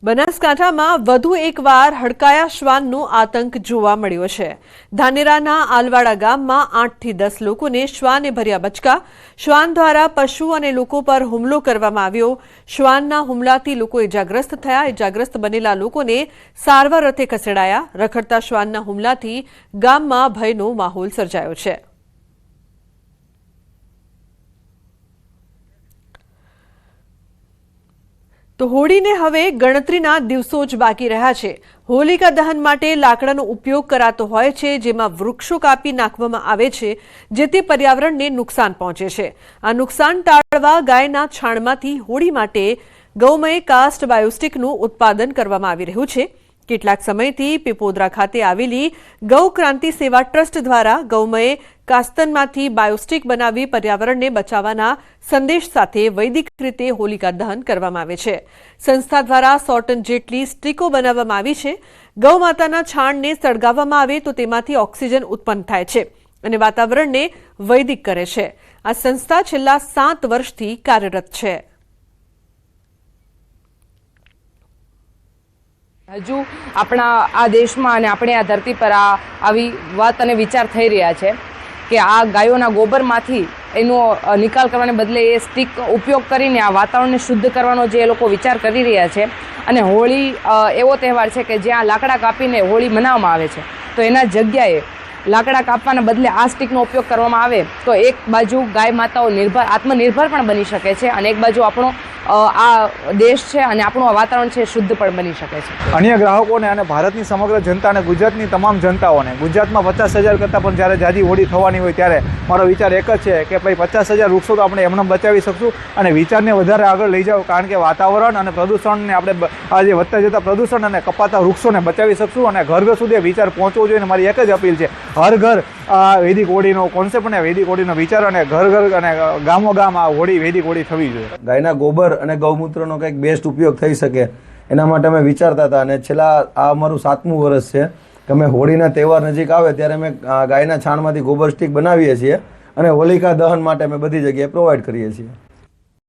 બનાસકાંઠામાં વધુ એકવાર હડકાયા શ્વાનનો આતંક જોવા મળ્યો છે। ધાનેરાના આલવાડા ગામમાં 8 થી 10 લોકોને શ્વાને ભર્યા બચકા। શ્વાન દ્વારા પશુ અને લોકો પર હુમલો કરવામાં આવ્યો। શ્વાનના હુમલાથી લોકો ઇજાગ્રસ્ત થયા। ઇજાગ્રસ્ત બનેલા લોકોને સારવાર અર્થે ખસેડાયા। રખડતા શ્વાનના હુમલાથી ગામમાં ભયનો માહોલ સર્જાયો છે। તો હોળીને હવે ગણતરીના દિવસો જ બાકી રહ્યા છે। હોલિકા દહન માટે લાકડાનો ઉપયોગ કરાતો હોય છે, જેમાં વૃક્ષો કાપી નાખવામાં આવે છે, જેથી પર્યાવરણને નુકસાન પહોંચે છે। આ નુકસાન ટાળવા ગાયના છાણમાંથી હોળી માટે ગૌમય કાસ્ટ બાયોસ્ટિકનું ઉત્પાદન કરવામાં આવી રહ્યું છે। કેટલાક સમયથી પીપોદરા ખાતે આવેલી ગૌ ક્રાંતિ સેવા ટ્રસ્ટ દ્વારા ગૌમય કાસ્તનમાંથી બાયોસ્ટિક બનાવી પર્યાવરણને બચાવવાના સંદેશ સાથે વૈદિક રીતે હોલિકા દહન કરવામાં આવે છે। સંસ્થા દ્વારા 100 ટન જેટલી સ્ટીકો બનાવવામાં આવી છે। ગૌ માતાના છાણને સળગાવવામાં આવે તો તેમાંથી ઓક્સિજન ઉત્પન્ન થાય છે અને વાતાવરણને વૈદિક કરે છે। આ સંસ્થા છેલ્લા 7 વર્ષથી કાર્યરત છે। હજુ આપણા આ દેશમાં અને આપણે આ ધરતી પર આવી વાત અને વિચાર થઈ રહ્યા છે કે આ ગાયોના ગોબરમાંથી એનો નિકાલ કરવાને બદલે એ સ્ટીક ઉપયોગ કરીને આ વાતાવરણને શુદ્ધ કરવાનો જે એ લોકો વિચાર કરી રહ્યા છે। અને હોળી એવો તહેવાર છે કે જ્યાં લાકડા કાપીને હોળી મનાવવામાં આવે છે, તો એના જગ્યાએ લાકડા કાપવાના બદલે આ સ્ટીકનો ઉપયોગ કરવામાં આવે તો એક બાજુ ગાય માતાઓ આત્મનિર્ભર પણ બની શકે છે અને એક બાજુ આપણો આ દેશ છે અને આપણું આ વાતાવરણ છે શુદ્ધ પણ બની શકે છે। અન્ય ગ્રાહકોને અને ભારતની સમગ્ર જનતાને, ગુજરાતની તમામ જનતાઓને, ગુજરાતમાં 50,000 કરતાં પણ જ્યારે જાજી હોળી થવાની હોય ત્યારે મારો વિચાર એક જ છે કે ભાઈ 50,000 વૃક્ષો તો આપણે એમને બચાવી શકશું અને વિચારને વધારે આગળ લઈ જાઓ, કારણ કે વાતાવરણ અને પ્રદૂષણને આપણે આ જે વધતા જતા પ્રદૂષણ અને કપાતા વૃક્ષોને બચાવી શકશું અને ઘર ઘર સુધી વિચાર પહોંચવો જોઈએ। મારી એક જ અપીલ છે, હર ઘર આ વૈદિક હોળીનો કોન્સેપ્ટ અને વૈદિક હોળીનો વિચાર અને ઘર ઘર અને ગામો ગામ આ હોળી વૈદિક હોળી થવી જોઈએ। ગાયના ગોબર અને ગૌમૂત્રનો કંઈક બેસ્ટ ઉપયોગ થઈ શકે એના માટે અમે વિચારતા હતા અને છેલ્લા આ અમારું 7મું વર્ષ છે કે અમે હોળીના તહેવાર નજીક આવે ત્યારે અમે ગાયના છાણમાંથી ગોબર સ્ટીક બનાવીએ છીએ અને હોલિકા દહન માટે અમે બધી જગ્યાએ પ્રોવાઈડ કરીએ છીએ।